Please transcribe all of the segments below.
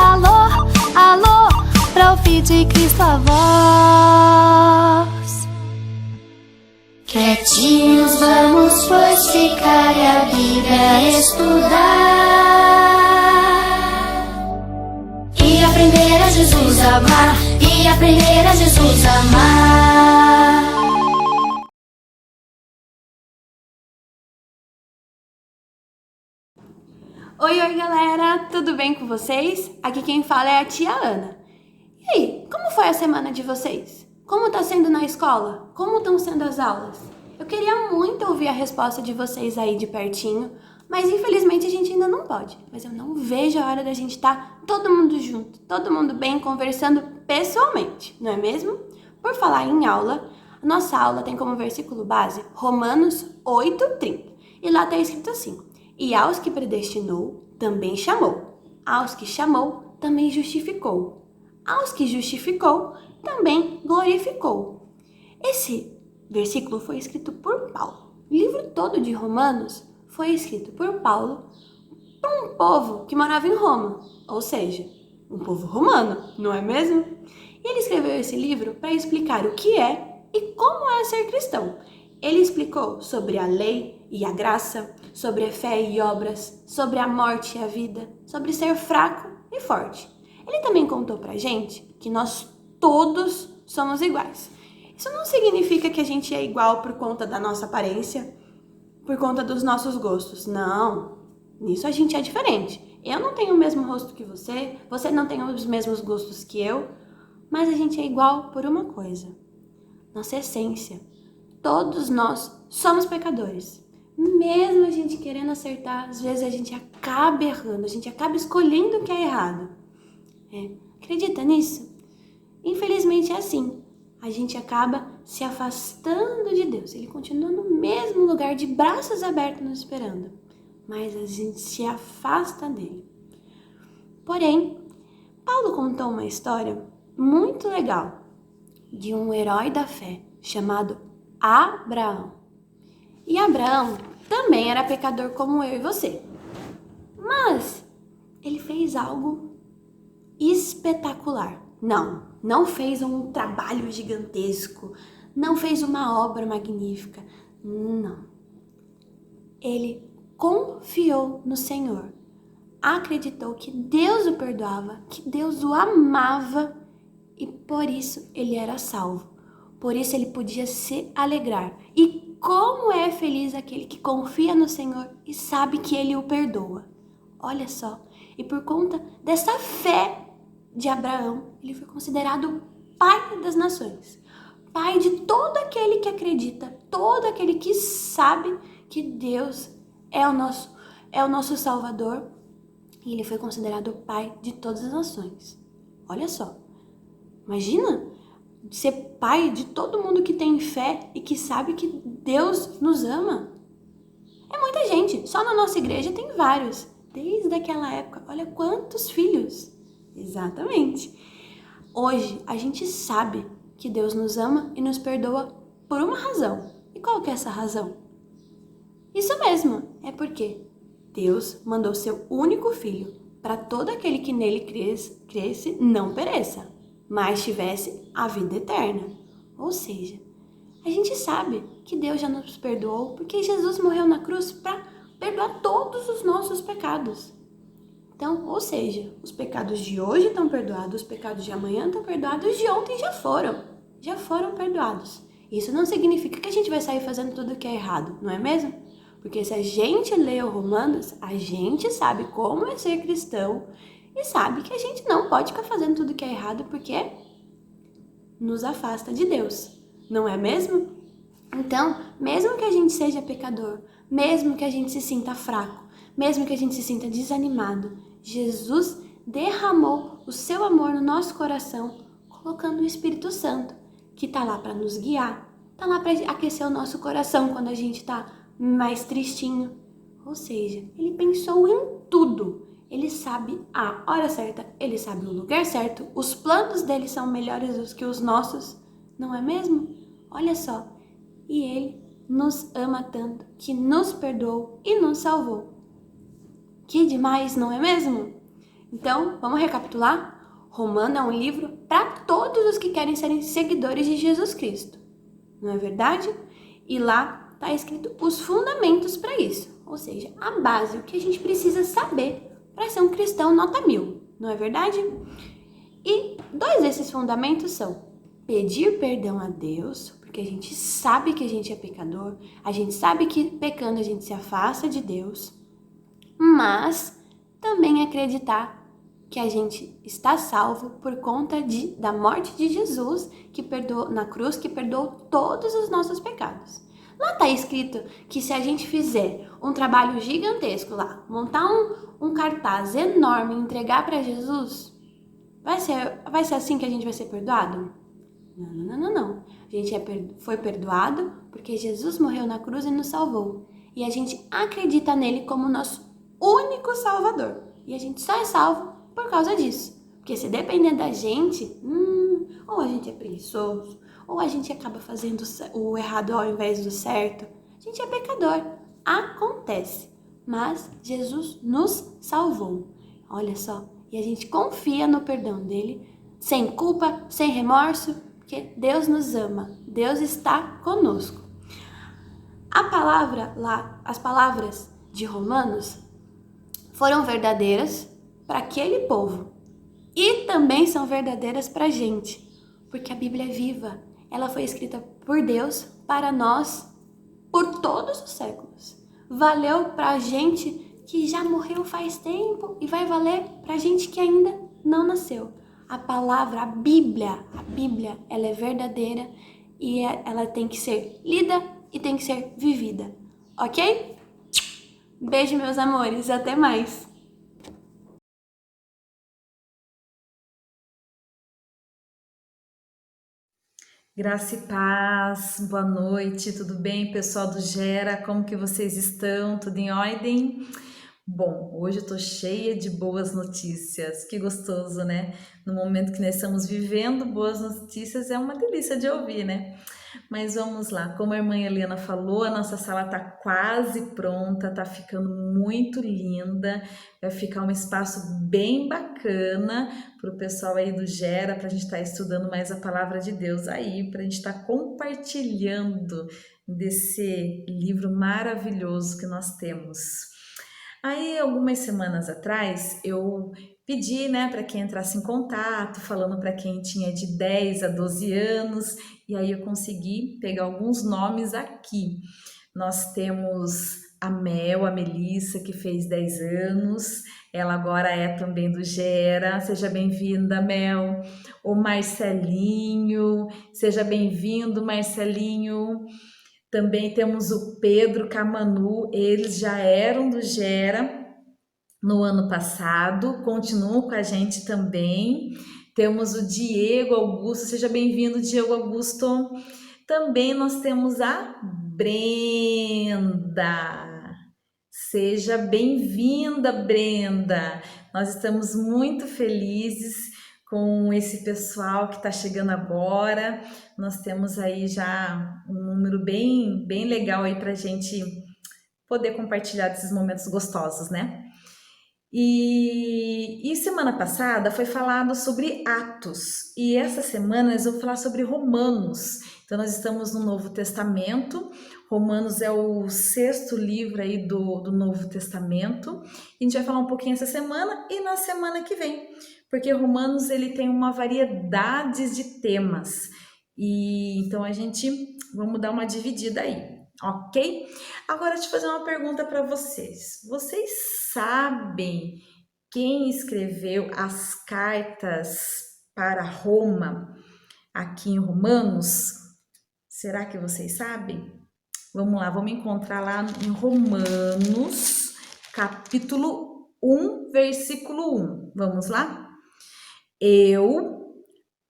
Alô, alô, pra ouvir de Cristo a voz. Quietinhos vamos pois ficar e a Bíblia estudar, e aprender a Jesus amar, e aprender a Jesus amar. Oi, galera! Tudo bem com vocês? Aqui quem fala é a tia Ana. E aí, como foi a semana de vocês? Como tá sendo na escola? Como estão sendo as aulas? Eu queria muito ouvir a resposta de vocês aí de pertinho, mas infelizmente a gente ainda não pode. Mas eu não vejo a hora da gente estar todo mundo junto, todo mundo bem, conversando pessoalmente, não é mesmo? Por falar em aula, a nossa aula tem como versículo base Romanos 8:30. E lá está escrito assim: e aos que predestinou, também chamou. Aos que chamou, também justificou. Aos que justificou, também glorificou. Esse versículo foi escrito por Paulo. O livro todo de Romanos foi escrito por Paulo para um povo que morava em Roma, ou seja, um povo romano, não é mesmo? E ele escreveu esse livro para explicar o que é e como é ser cristão. Ele explicou sobre a lei e a graça, sobre a fé e obras, sobre a morte e a vida, sobre ser fraco e forte. Ele também contou pra gente que nós todos somos iguais. Isso não significa que a gente é igual por conta da nossa aparência, por conta dos nossos gostos. Não, nisso a gente é diferente. Eu não tenho o mesmo rosto que você, você não tem os mesmos gostos que eu, mas a gente é igual por uma coisa: nossa essência. Todos nós somos pecadores. Mesmo a gente querendo acertar, às vezes a gente acaba errando, a gente acaba escolhendo o que é errado. Acredita nisso? Infelizmente é assim. A gente acaba se afastando de Deus. Ele continua no mesmo lugar, de braços abertos, nos esperando. Mas a gente se afasta dele. Porém, Paulo contou uma história muito legal de um herói da fé chamado Abraão. E Abraão também era pecador como eu e você. Mas ele fez algo espetacular. Não fez um trabalho gigantesco, não fez uma obra magnífica. Não. Ele confiou no Senhor. Acreditou que Deus o perdoava, que Deus o amava e por isso ele era salvo. Por isso ele podia se alegrar. E como é feliz aquele que confia no Senhor e sabe que ele o perdoa. Olha só. E por conta dessa fé de Abraão, ele foi considerado pai das nações. Pai de todo aquele que acredita, todo aquele que sabe que Deus é o nosso Salvador. E ele foi considerado pai de todas as nações. Olha só. Imagina ser pai de todo mundo que tem fé e que sabe que Deus nos ama. É muita gente. Só na nossa igreja tem vários. Desde aquela época. Olha quantos filhos. Exatamente. Hoje a gente sabe que Deus nos ama e nos perdoa por uma razão. E qual que é essa razão? Isso mesmo. É porque Deus mandou seu único filho para todo aquele que nele cresce não pereça, mas tivesse a vida eterna. Ou seja, a gente sabe que Deus já nos perdoou porque Jesus morreu na cruz para perdoar todos os nossos pecados. Então, ou seja, os pecados de hoje estão perdoados, os pecados de amanhã estão perdoados, os de ontem já foram perdoados. Isso não significa que a gente vai sair fazendo tudo o que é errado, não é mesmo? Porque se a gente lê o Romanos, a gente sabe como é ser cristão e sabe que a gente não pode ficar fazendo tudo que é errado porque nos afasta de Deus, não é mesmo? Então, mesmo que a gente seja pecador, mesmo que a gente se sinta fraco, mesmo que a gente se sinta desanimado, Jesus derramou o seu amor no nosso coração, colocando o Espírito Santo, que está lá para nos guiar, está lá para aquecer o nosso coração quando a gente está mais tristinho. Ou seja, ele pensou em tudo. Ele sabe a hora certa, ele sabe o lugar certo, os planos dele são melhores do que os nossos, não é mesmo? Olha só, e ele nos ama tanto que nos perdoou e nos salvou. Que demais, não é mesmo? Então, vamos recapitular? Romano é um livro para todos os que querem serem seguidores de Jesus Cristo, não é verdade? E lá está escrito os fundamentos para isso, ou seja, a base, o que a gente precisa saber para ser um cristão nota 1000, não é verdade? E dois desses fundamentos são pedir perdão a Deus, porque a gente sabe que a gente é pecador, a gente sabe que pecando a gente se afasta de Deus, mas também acreditar que a gente está salvo por conta da morte de Jesus que perdoou na cruz, que perdoou todos os nossos pecados. Lá está escrito que se a gente fizer um trabalho gigantesco lá, montar um cartaz enorme e entregar para Jesus, vai ser assim que a gente vai ser perdoado? Não. A gente foi perdoado porque Jesus morreu na cruz e nos salvou. E a gente acredita nele como nosso único salvador. E a gente só é salvo por causa disso. Porque se depender da gente, ou a gente é preguiçoso, ou a gente acaba fazendo o errado ao invés do certo. A gente é pecador. Acontece. Mas Jesus nos salvou. Olha só. E a gente confia no perdão dele, sem culpa, sem remorso, porque Deus nos ama. Deus está conosco. As palavras de Romanos foram verdadeiras para aquele povo e também são verdadeiras para a gente, porque a Bíblia é viva. Ela foi escrita por Deus para nós por todos os séculos. Valeu para a gente que já morreu faz tempo e vai valer para a gente que ainda não nasceu. A palavra, a Bíblia, ela é verdadeira e ela tem que ser lida e tem que ser vivida, ok? Beijo, meus amores, até mais! Graça e paz, boa noite, tudo bem, pessoal do Gera? Como que vocês estão? Tudo em ordem? Bom, hoje eu tô cheia de boas notícias, que gostoso, né? No momento que nós estamos vivendo, boas notícias é uma delícia de ouvir, né? Mas vamos lá, como a irmã Helena falou, a nossa sala tá quase pronta, tá ficando muito linda, vai ficar um espaço bem bacana para o pessoal aí do Gera, para a gente estar estudando mais a palavra de Deus aí, para a gente estar compartilhando desse livro maravilhoso que nós temos. Aí, algumas semanas atrás, eu pedi, né, para quem entrasse em contato, falando para quem tinha de 10 a 12 anos, e aí eu consegui pegar alguns nomes aqui. Nós temos a Mel, a Melissa, que fez 10 anos, ela agora é também do Gera, seja bem-vinda, Mel. O Marcelinho, seja bem-vindo, Marcelinho. Também temos o Pedro Camanu, eles já eram do Gera no ano passado, continuam com a gente também. Temos o Diego Augusto, seja bem-vindo, Diego Augusto. Também nós temos a Brenda. Seja bem-vinda, Brenda. Nós estamos muito felizes com esse pessoal que está chegando agora. Nós temos aí já um número bem legal aí para a gente poder compartilhar desses momentos gostosos, né? E semana passada foi falado sobre Atos, e essa semana nós vamos falar sobre Romanos. Então nós estamos no Novo Testamento, Romanos é o sexto livro aí do Novo Testamento, e a gente vai falar um pouquinho essa semana e na semana que vem, porque Romanos ele tem uma variedade de temas, e então vamos dar uma dividida aí. Ok? Agora deixa eu fazer uma pergunta para vocês. Vocês sabem quem escreveu as cartas para Roma aqui em Romanos? Será que vocês sabem? Vamos lá, vamos encontrar lá em Romanos, capítulo 1, versículo 1. Vamos lá? Eu,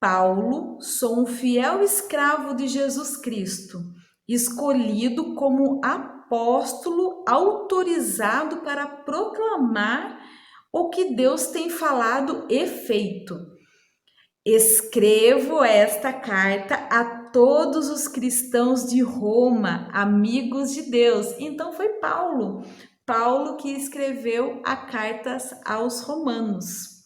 Paulo, sou um fiel escravo de Jesus Cristo, escolhido como apóstolo autorizado para proclamar o que Deus tem falado e feito. Escrevo esta carta a todos os cristãos de Roma, amigos de Deus. Então foi Paulo. Paulo que escreveu a carta aos Romanos.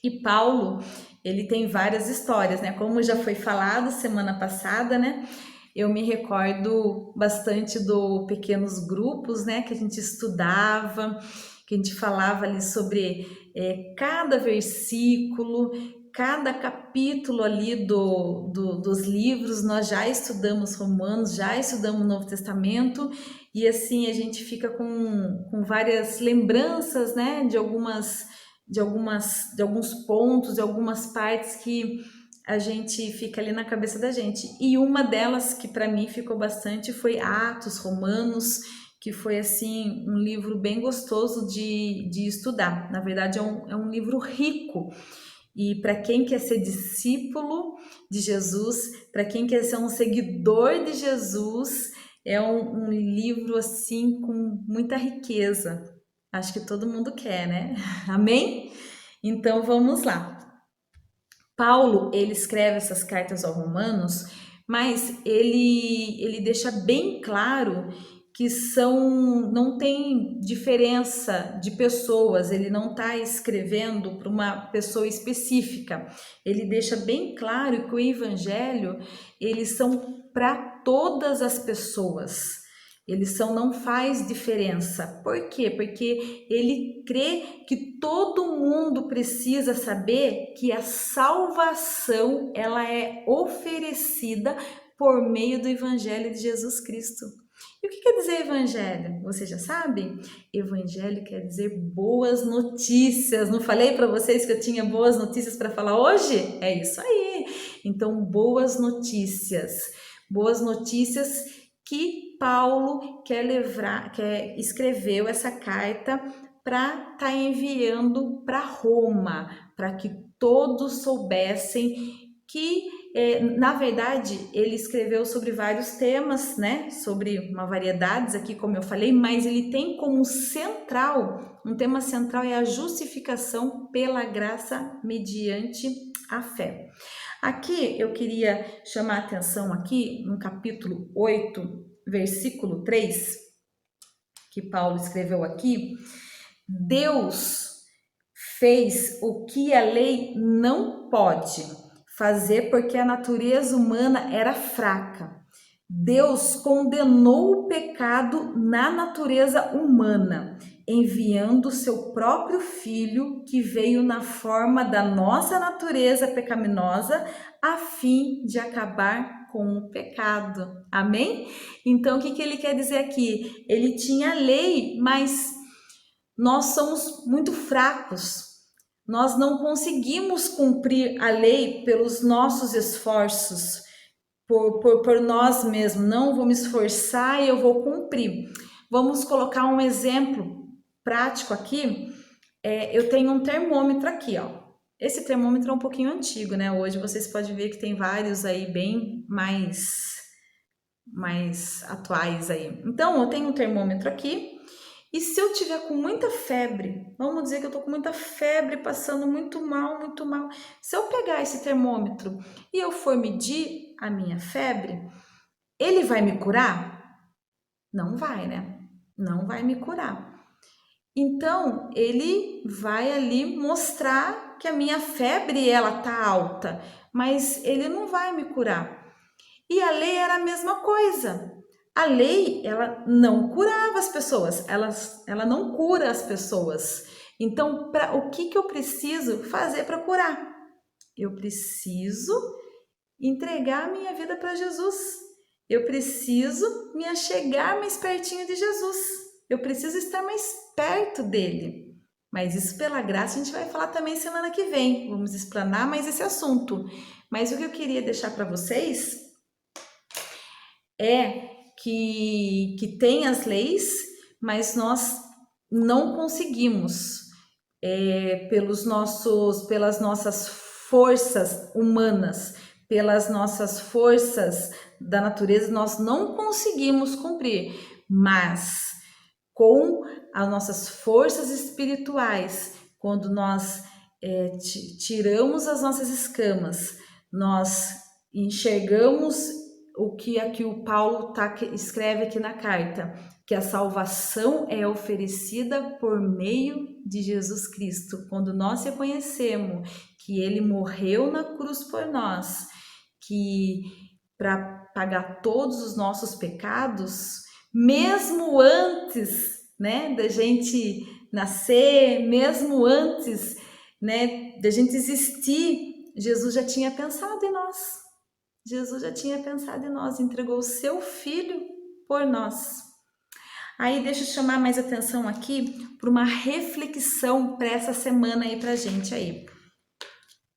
E Paulo, ele tem várias histórias, né? Como já foi falado semana passada, né? Eu me recordo bastante do pequenos grupos, né? Que a gente estudava, que a gente falava ali sobre cada versículo, cada capítulo ali dos livros. Nós já estudamos Romanos, já estudamos o Novo Testamento, e assim a gente fica com várias lembranças, né? De alguns pontos, de algumas partes que a gente fica ali na cabeça da gente. E uma delas que para mim ficou bastante foi Atos, Romanos, que foi assim um livro bem gostoso de estudar. Na verdade é um livro rico. E para quem quer ser discípulo de Jesus, para quem quer ser um seguidor de Jesus, é um livro assim com muita riqueza. Acho que todo mundo quer, né? Amém? Então vamos lá. Paulo, ele escreve essas cartas aos Romanos, mas ele deixa bem claro que não tem diferença de pessoas, ele não está escrevendo para uma pessoa específica. Ele deixa bem claro que o evangelho, eles são para todas as pessoas. Não faz diferença. Por quê? Porque ele crê que todo mundo precisa saber que a salvação ela é oferecida por meio do Evangelho de Jesus Cristo. E o que quer dizer evangelho? Você já sabe? Evangelho quer dizer boas notícias. Não falei para vocês que eu tinha boas notícias para falar hoje? É isso aí. Então, boas notícias. Boas notícias que Paulo escreveu essa carta para estar enviando para Roma, para que todos soubessem que, na verdade, ele escreveu sobre vários temas, né? Sobre uma variedades aqui, como eu falei, mas ele tem como central, um tema central é a justificação pela graça mediante a fé. Aqui eu queria chamar a atenção aqui no capítulo 8, versículo 3, que Paulo escreveu aqui. Deus fez o que a lei não pode fazer porque a natureza humana era fraca. Deus condenou o pecado na natureza humana, enviando seu próprio filho que veio na forma da nossa natureza pecaminosa a fim de acabar com o pecado. Amém? Então, o que ele quer dizer aqui? Ele tinha a lei, mas nós somos muito fracos. Nós não conseguimos cumprir a lei pelos nossos esforços, por nós mesmos. Não vou me esforçar e eu vou cumprir. Vamos colocar um exemplo prático aqui. Eu tenho um termômetro aqui, ó. Esse termômetro é um pouquinho antigo, né? Hoje vocês podem ver que tem vários aí bem mais atuais aí. Então, eu tenho um termômetro aqui. E se eu tiver com muita febre, vamos dizer que eu tô com muita febre, passando muito mal, se eu pegar esse termômetro e eu for medir a minha febre, ele vai me curar? Não vai, né? Não vai me curar. Então, ele vai ali mostrar que a minha febre, ela tá alta, mas ele não vai me curar. E a lei era a mesma coisa. A lei, ela não curava as pessoas, ela não cura as pessoas. Então, o que eu preciso fazer para curar? Eu preciso entregar a minha vida para Jesus. Eu preciso me achegar mais pertinho de Jesus. Eu preciso estar mais perto dele. Mas isso pela graça a gente vai falar também semana que vem. Vamos explanar mais esse assunto. Mas o que eu queria deixar para vocês é que tem as leis, mas nós não conseguimos, pelas nossas forças humanas, pelas nossas forças da natureza, nós não conseguimos cumprir, mas com as nossas forças espirituais, quando nós tiramos as nossas escamas, nós enxergamos o que aqui o Paulo escreve aqui na carta. que a salvação é oferecida por meio de Jesus Cristo. Quando nós reconhecemos que Ele morreu na cruz por nós, que para pagar todos os nossos pecados, mesmo antes, né, da gente nascer, mesmo antes, né, da gente existir, Jesus já tinha pensado em nós. Jesus já tinha pensado em nós, entregou o seu Filho por nós. Aí deixa eu chamar mais atenção aqui para uma reflexão para essa semana aí pra gente aí.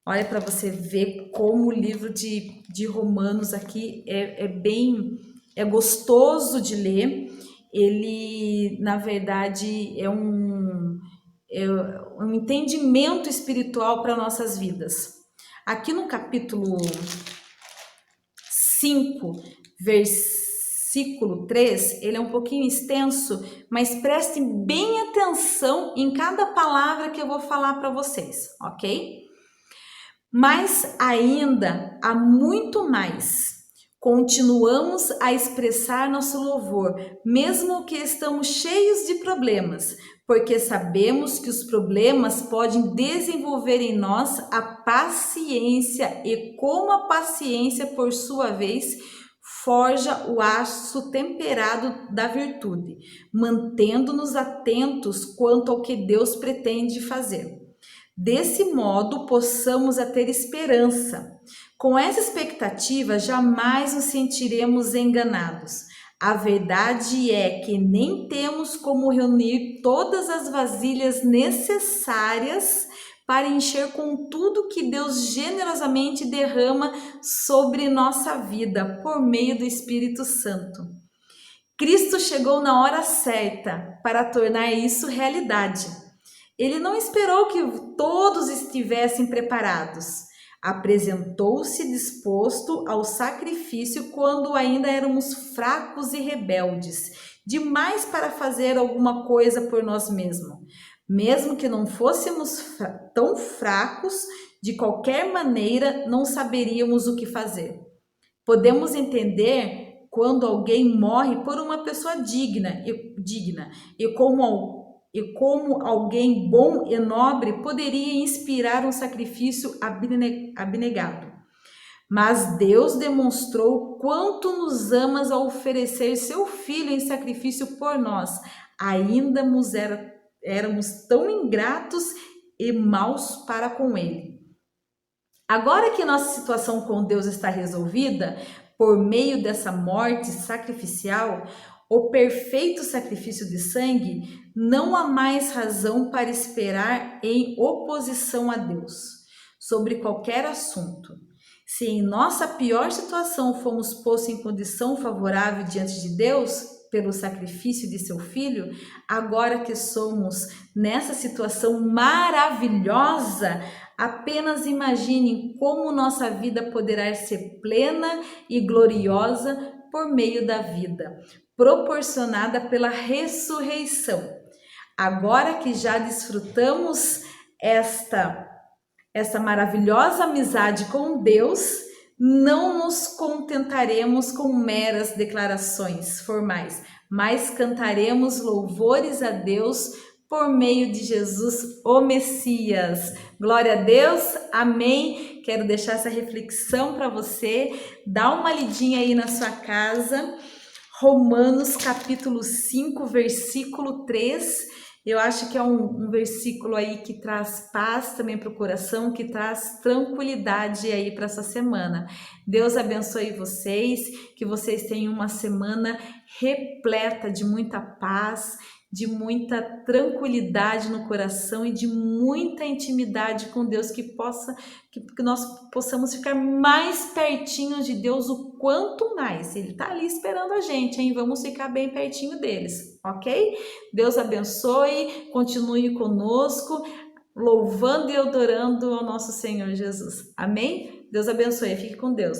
Olha para você ver como o livro de Romanos aqui é gostoso de ler. Ele, na verdade, é um entendimento espiritual para nossas vidas. Aqui no capítulo 5, versículo 3, ele é um pouquinho extenso, mas prestem bem atenção em cada palavra que eu vou falar para vocês, ok? Mas ainda há muito mais. Continuamos a expressar nosso louvor, mesmo que estamos cheios de problemas, porque sabemos que os problemas podem desenvolver em nós a paciência e como a paciência, por sua vez, forja o aço temperado da virtude, mantendo-nos atentos quanto ao que Deus pretende fazer. Desse modo, possamos a ter esperança. Com essa expectativa, jamais nos sentiremos enganados. A verdade é que nem temos como reunir todas as vasilhas necessárias para encher com tudo que Deus generosamente derrama sobre nossa vida por meio do Espírito Santo. Cristo chegou na hora certa para tornar isso realidade. Ele não esperou que todos estivessem preparados. Apresentou-se disposto ao sacrifício quando ainda éramos fracos e rebeldes, demais para fazer alguma coisa por nós mesmos. Mesmo que não fôssemos tão fracos, de qualquer maneira não saberíamos o que fazer. Podemos entender quando alguém morre por uma pessoa digna e como alguém bom e nobre poderia inspirar um sacrifício abnegado. Mas Deus demonstrou quanto nos ama ao oferecer seu Filho em sacrifício por nós. Ainda éramos tão ingratos e maus para com Ele. Agora que nossa situação com Deus está resolvida, por meio dessa morte sacrificial, o perfeito sacrifício de sangue, não há mais razão para esperar em oposição a Deus sobre qualquer assunto. Se em nossa pior situação fomos postos em condição favorável diante de Deus pelo sacrifício de seu Filho, agora que somos nessa situação maravilhosa, apenas imaginem como nossa vida poderá ser plena e gloriosa por meio da vida proporcionada pela ressurreição. Agora que já desfrutamos esta maravilhosa amizade com Deus, não nos contentaremos com meras declarações formais, mas cantaremos louvores a Deus por meio de Jesus, o Messias. Glória a Deus, amém. Quero deixar essa reflexão para você. Dá uma lidinha aí na sua casa. Romanos capítulo 5, versículo 3, eu acho que é um versículo aí que traz paz também para o coração, que traz tranquilidade aí para essa semana. Deus abençoe vocês, que vocês tenham uma semana repleta de muita paz, de muita tranquilidade no coração e de muita intimidade com Deus, que nós possamos ficar mais pertinho de Deus o quanto mais. Ele está ali esperando a gente, hein? Vamos ficar bem pertinho deles, ok? Deus abençoe, continue conosco, louvando e adorando ao nosso Senhor Jesus. Amém? Deus abençoe, fique com Deus.